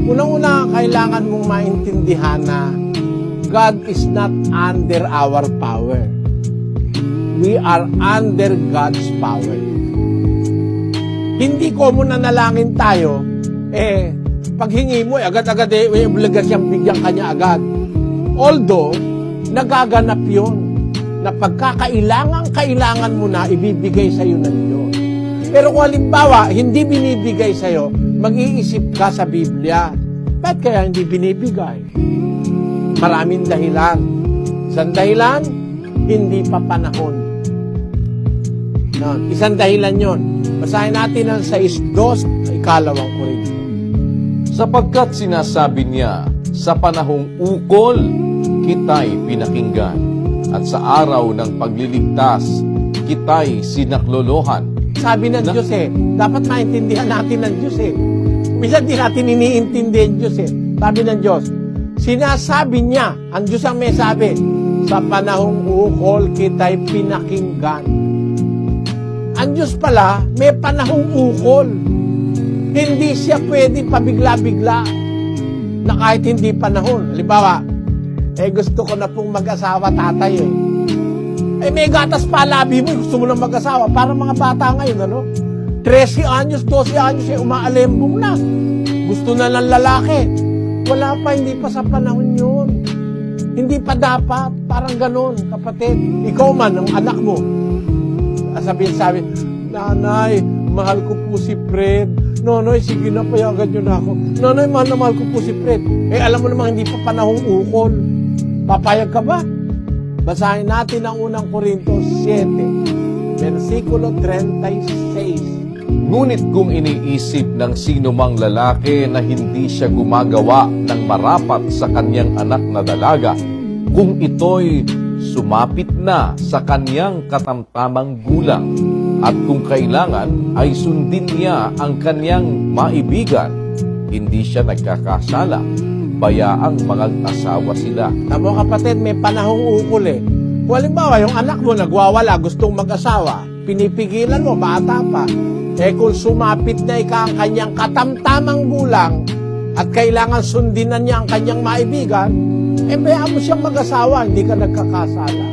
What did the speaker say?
Unang-una, kailangan mong maintindihan na God is not under our power. We are under God's power. Hindi ko muna nalangin tayo, paghingi mo, agad-agad may obligasyang bigyan kanya agad. Although, nagaganap yun na pagkakailangan mo na ibibigay sa'yo ng Diyos. Pero kung halimbawa, hindi binibigay sa'yo, mag-iisip ka sa Biblia. Bakit kaya hindi binibigay? Maraming dahilan. Isang dahilan, hindi pa panahon. No, isang dahilan yon. Basahin natin ang 6:2, ikalawang Korinto. Sapagkat sinasabi niya, sa panahong ukol, kita'y pinakinggan, at sa araw ng pagliligtas, kita'y sinaklolohan. Sabi ng Diyos dapat maintindihan natin ng Diyos Minsan di natin iniintindihan ng Diyos Sabi ng Diyos, sinasabi niya, ang Diyos ang may sabi, sa panahong ukol kita'y pinakinggan. Ang Diyos pala, may panahong ukol. Hindi siya pwede pabigla-bigla na kahit hindi panahon. Halimbawa, gusto ko na pong mag-asawa, tatay may gatas pa labi mo, gusto mo na mag-asawa. Para mga bata ngayon, 13 anyos, 12 anyos, umaalembong na. Gusto na ng lalaki. Wala pa, hindi pa sa panahon yun. Hindi pa dapat, parang ganon, kapatid. Ikaw man, ang anak mo, sabi, nanay, mahal ko po si Fred. Nonoy, sige na, payagan nyo na ako. Nonoy, mahal ko po si Fred. Alam mo namang hindi pa panahong ukol. Papayag ka ba? Basahin natin ang unang Korinto 7, versikulo 36. Ngunit kung iniisip ng sino mang lalaki na hindi siya gumagawa ng marapat sa kanyang anak na dalaga, kung ito'y sumapit na sa kanyang katamtamang gulang, at kung kailangan ay sundin niya ang kanyang maibigan, hindi siya nagkakasala. Bayaang mag-asawa sila. Tamo kapatid, may panahong ukol Kung halimbawa, yung anak mo nagwawala, gustong mag-asawa, pinipigilan mo, bata pa. Kung sumapit na ang kanyang katamtamang gulang at kailangan sundinan niya ang kanyang maibigan, bayaan mo siyang mag-asawa, hindi ka nagkakasala.